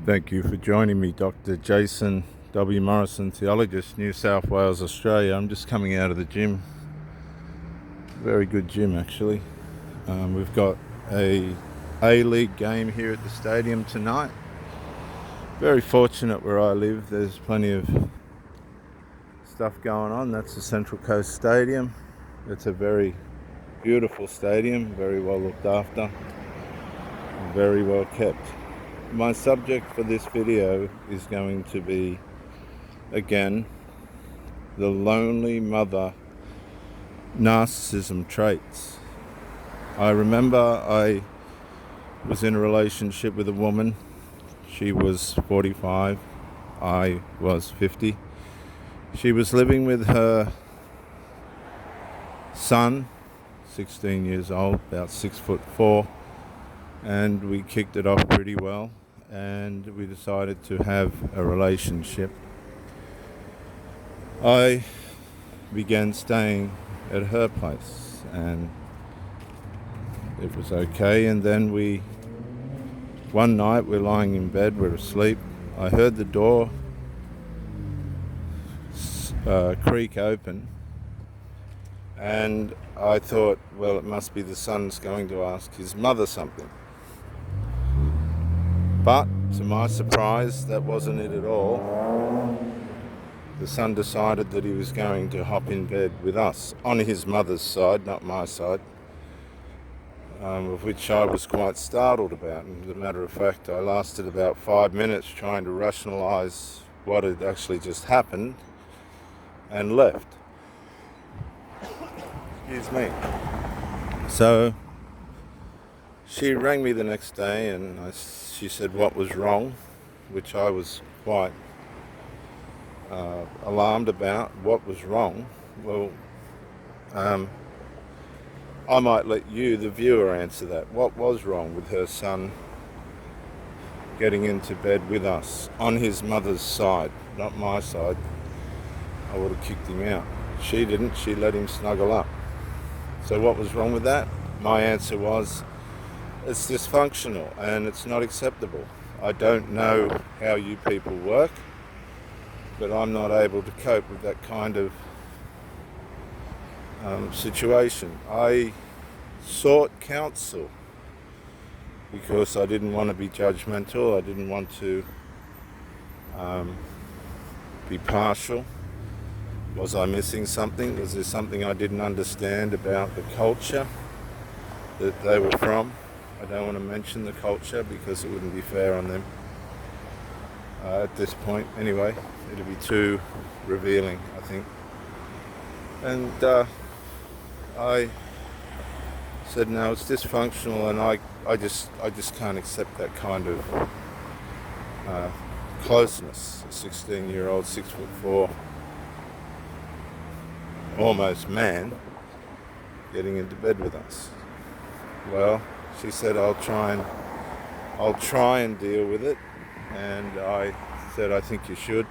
Thank you for joining me, Dr. Jason W. Morrison, theologist, New South Wales, Australia. I'm just coming out of the gym. Very good gym, actually. We've got a A-League game here at the stadium tonight. Very fortunate where I live. There's plenty of stuff going on. That's the Central Coast Stadium. It's a very beautiful stadium, very well looked after, very well kept. My subject for this video is going to be, again, the lonely mother narcissism traits. I remember I was in a relationship with a woman. She was 45, I was 50. She was living with her son, 16 years old, about 6'4", and we kicked it off pretty well, and we decided to have a relationship. I began staying at her place, and it was okay. And then one night we're lying in bed, we're asleep. I heard the door creak open, and I thought, well, it must be the son's going to ask his mother something. But to my surprise, that wasn't it at all. The son decided that he was going to hop in bed with us, on his mother's side, not my side, of which I was quite startled about. And as a matter of fact, I lasted about 5 minutes trying to rationalize what had actually just happened, and left. Excuse me. So she rang me the next day, and she said what was wrong, which I was quite alarmed about. What was wrong? Well, I might let you, the viewer, answer that. What was wrong with her son getting into bed with us on his mother's side, not my side? I would have kicked him out. She didn't. She let him snuggle up. So what was wrong with that? My answer was, it's dysfunctional and it's not acceptable. I don't know how you people work, but I'm not able to cope with that kind of situation. I sought counsel because I didn't want to be judgmental. I didn't want to be partial. Was I missing something? Was there something I didn't understand about the culture that they were from? I don't want to mention the culture because it wouldn't be fair on them at this point. Anyway, it'd be too revealing, I think. And I said, no, it's dysfunctional, and I just can't accept that kind of closeness. A 16-year-old, 6'4", almost man, getting into bed with us. Well, she said, I'll try and deal with it, and I said, I think you should.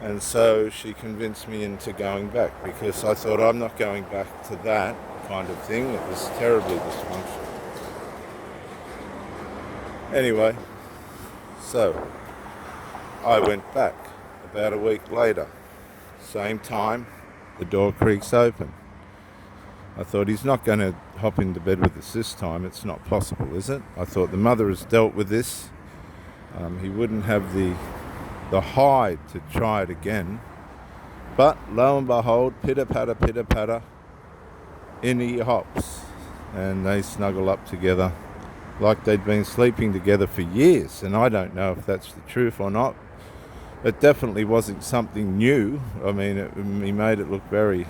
And so she convinced me into going back, because I thought, I'm not going back to that kind of thing. It was terribly dysfunctional. Anyway, so I went back about a week later. Same time, the door creaks open. I thought, he's not going to hop into bed with us this time. It's not possible, is it? I thought the mother has dealt with this. He wouldn't have the hide to try it again. But lo and behold, pitter-patter, in he hops. And they snuggle up together like they'd been sleeping together for years. And I don't know if that's the truth or not. It definitely wasn't something new. I mean, he made it look very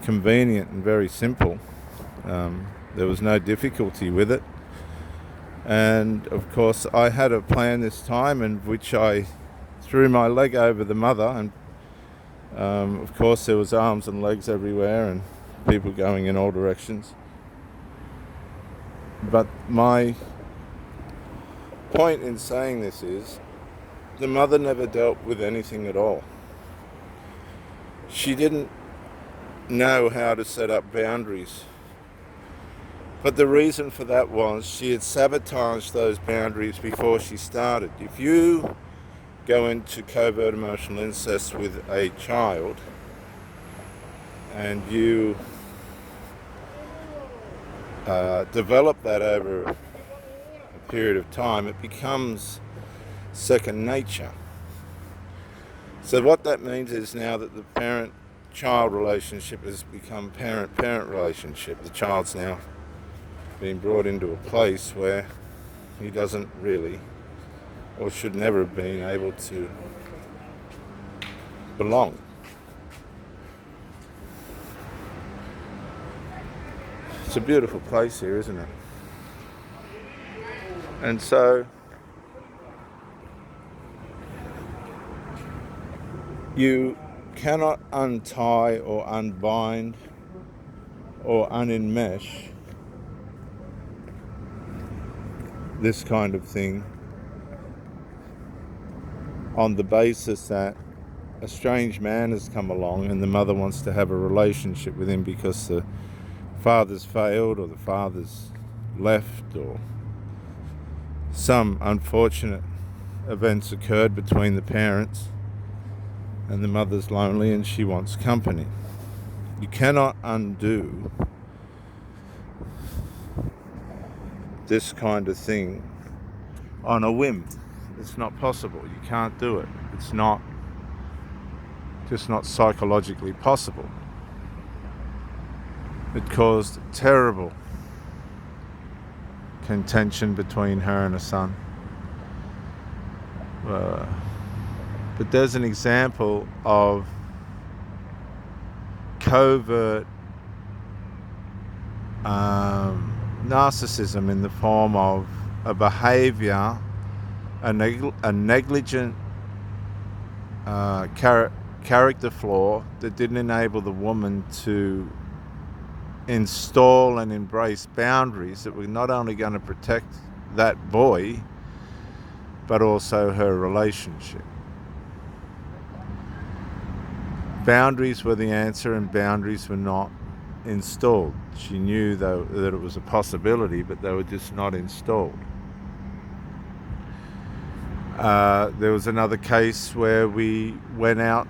convenient and very simple. There was no difficulty with it. And of course I had a plan this time, in which I threw my leg over the mother, and of course there was arms and legs everywhere and people going in all directions. But my point in saying this is, the mother never dealt with anything at all. She didn't know how to set up boundaries But the reason for that was she had sabotaged those boundaries before she started. If you go into covert emotional incest with a child and you develop that over a period of time, it becomes second nature. So what that means is now that the parent-child relationship has become parent-parent relationship. The child's now being brought into a place where he doesn't really, or should never have been able to belong. It's a beautiful place here, isn't it? And so you cannot untie or unbind or unenmesh this kind of thing on the basis that a strange man has come along and the mother wants to have a relationship with him because the father's failed or the father's left or some unfortunate events occurred between the parents and the mother's lonely and she wants company. You cannot undo this kind of thing on a whim. It's not possible. You can't do it. It's just not psychologically possible. It caused terrible contention between her and her son. But there's an example of covert narcissism in the form of a behavior, a negligent character flaw that didn't enable the woman to install and embrace boundaries that were not only going to protect that boy, but also her relationship. Boundaries were the answer and boundaries were not installed. She knew though that it was a possibility, but they were just not installed. There was another case where we went out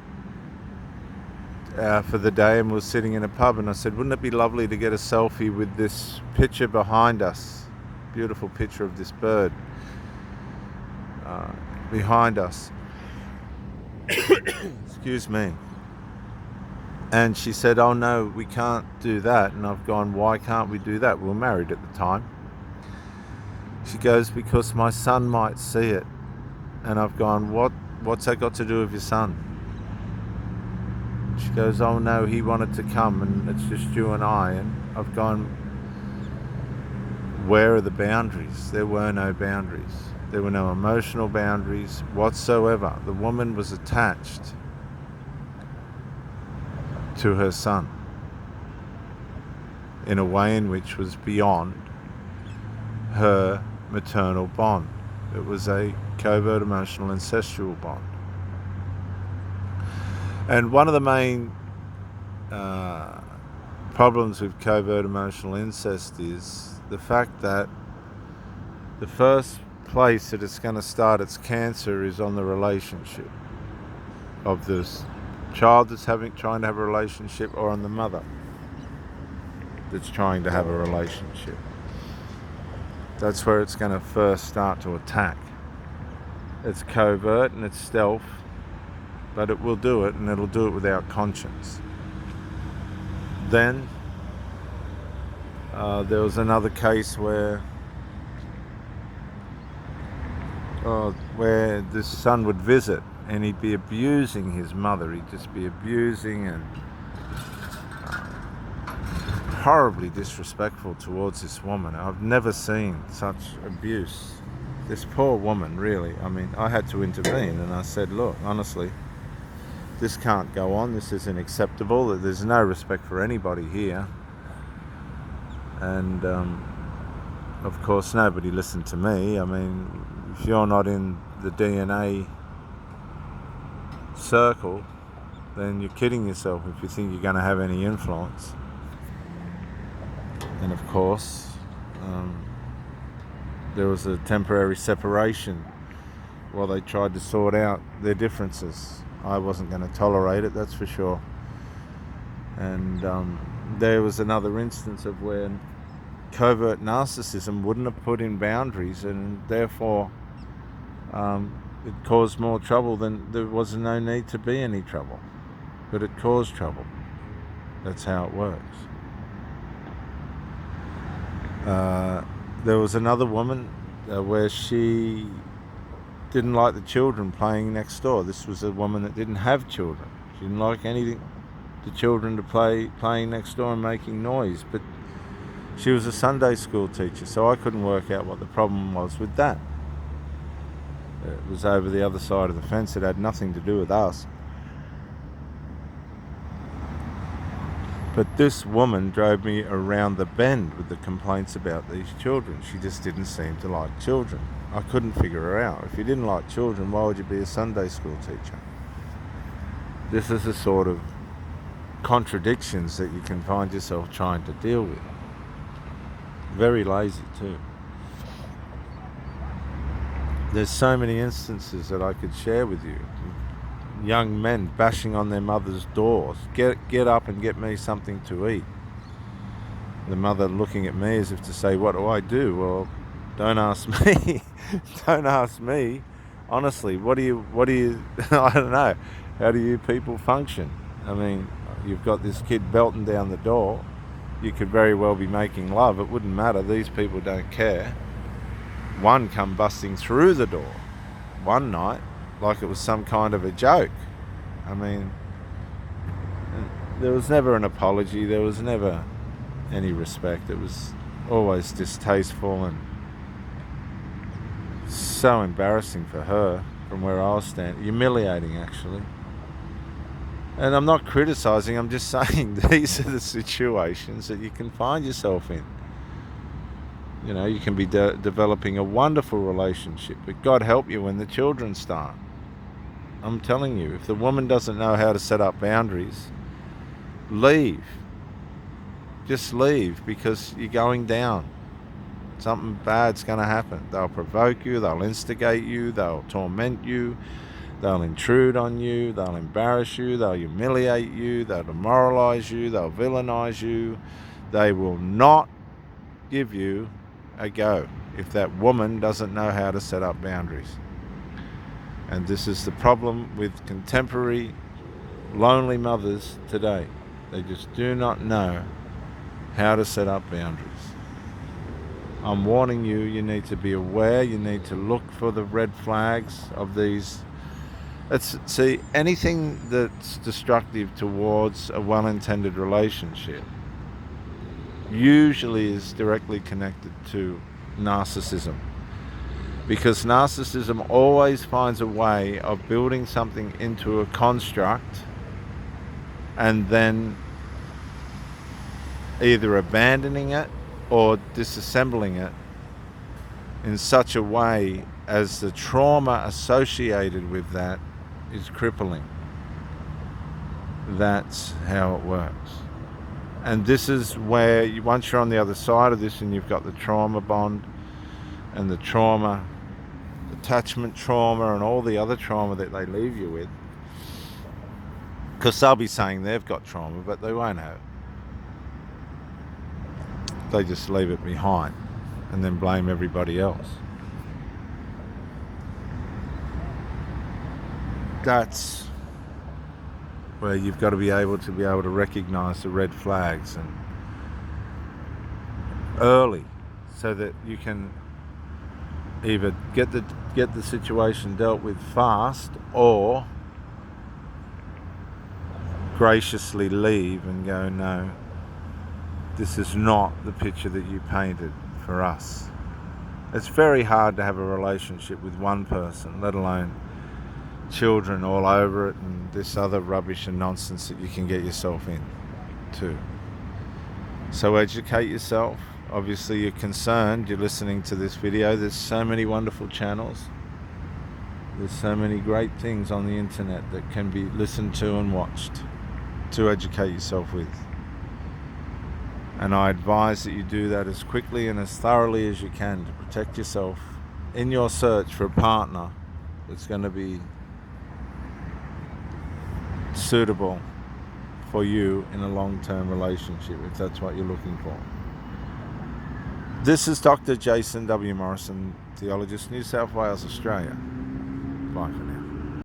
for the day and we were sitting in a pub and I said, wouldn't it be lovely to get a selfie with this picture behind us? Beautiful picture of this bird behind us. Excuse me. And she said, oh no, we can't do that. And I've gone, why can't we do that? We were married at the time. She goes, because my son might see it. And I've gone, what's that got to do with your son? She goes, oh no, he wanted to come and it's just you and I. And I've gone, where are the boundaries? There were no boundaries. There were no emotional boundaries whatsoever. The woman was attached to her son in a way in which was beyond her maternal bond. It was a covert emotional incestual bond. And one of the main problems with covert emotional incest is the fact that the first place that it's going to start its cancer is on the relationship of this child that's trying to have a relationship, or on the mother that's trying to have a relationship. That's where it's going to first start to attack. It's covert and it's stealth, but it will do it, and it'll do it without conscience. Then there was another case where this son would visit and he'd be abusing his mother. He'd just be abusing and horribly disrespectful towards this woman. I've never seen such abuse. This poor woman, really. I mean, I had to intervene and I said, look, honestly, this can't go on. This isn't acceptable. There's no respect for anybody here. And of course, nobody listened to me. I mean, if you're not in the DNA circle, then you're kidding yourself if you think you're going to have any influence. And of course, There was a temporary separation while they tried to sort out their differences. I wasn't going to tolerate it, that's for sure. And there was another instance of where covert narcissism wouldn't have put in boundaries, and therefore it caused more trouble than there was no need to be any trouble. But it caused trouble. That's how it works. There was another woman where she didn't like the children playing next door. This was a woman that didn't have children. She didn't like anything, the children to playing next door and making noise. But she was a Sunday school teacher, so I couldn't work out what the problem was with that. It was over the other side of the fence. It had nothing to do with us. But this woman drove me around the bend with the complaints about these children. She just didn't seem to like children. I couldn't figure her out. If you didn't like children, why would you be a Sunday school teacher? This is the sort of contradictions that you can find yourself trying to deal with. Very lazy too. There's so many instances that I could share with you. Young men bashing on their mother's doors. Get up and get me something to eat. The mother looking at me as if to say, what do I do? Well, don't ask me. Don't ask me. Honestly, what do you, I don't know. How do you people function? I mean, you've got this kid belting down the door. You could very well be making love. It wouldn't matter. These people don't care. One come busting through the door one night like it was some kind of a joke. I mean, there was never an apology. There was never any respect. It was always distasteful and so embarrassing for her from where I was standing. Humiliating, actually. And I'm not criticizing, I'm just saying these are the situations that you can find yourself in. You know, you can be developing a wonderful relationship, but God help you when the children start. I'm telling you, if the woman doesn't know how to set up boundaries, leave. Just leave, because you're going down. Something bad's going to happen. They'll provoke you, they'll instigate you, they'll torment you, they'll intrude on you, they'll embarrass you, they'll humiliate you, they'll demoralize you, they'll villainize you. They will not give you a go if that woman doesn't know how to set up boundaries. And this is the problem with contemporary lonely mothers today. They just do not know how to set up boundaries. I'm warning you, you need to be aware, you need to look for the red flags of these. See, anything that's destructive towards a well-intended relationship usually is directly connected to narcissism. Because narcissism always finds a way of building something into a construct and then either abandoning it or disassembling it in such a way as the trauma associated with that is crippling. That's how it works. And this is where, once you're on the other side of this and you've got the trauma bond and the trauma, attachment trauma and all the other trauma that they leave you with, because they'll be saying they've got trauma, but they won't have. They just leave it behind and then blame everybody else. That's where you've got to be able to recognize the red flags and early, so that you can either get the situation dealt with fast or graciously leave and go, no, this is not the picture that you painted for us. It's very hard to have a relationship with one person, let alone children all over it and this other rubbish and nonsense that you can get yourself in too. So educate yourself. Obviously you're concerned, you're listening to this video. There's so many wonderful channels. There's so many great things on the internet that can be listened to and watched to educate yourself with. And I advise that you do that as quickly and as thoroughly as you can to protect yourself in your search for a partner that's going to be suitable for you in a long-term relationship, if that's what you're looking for. This is Dr. Jason W. Morrison, Theologist, New South Wales, Australia. Bye for now.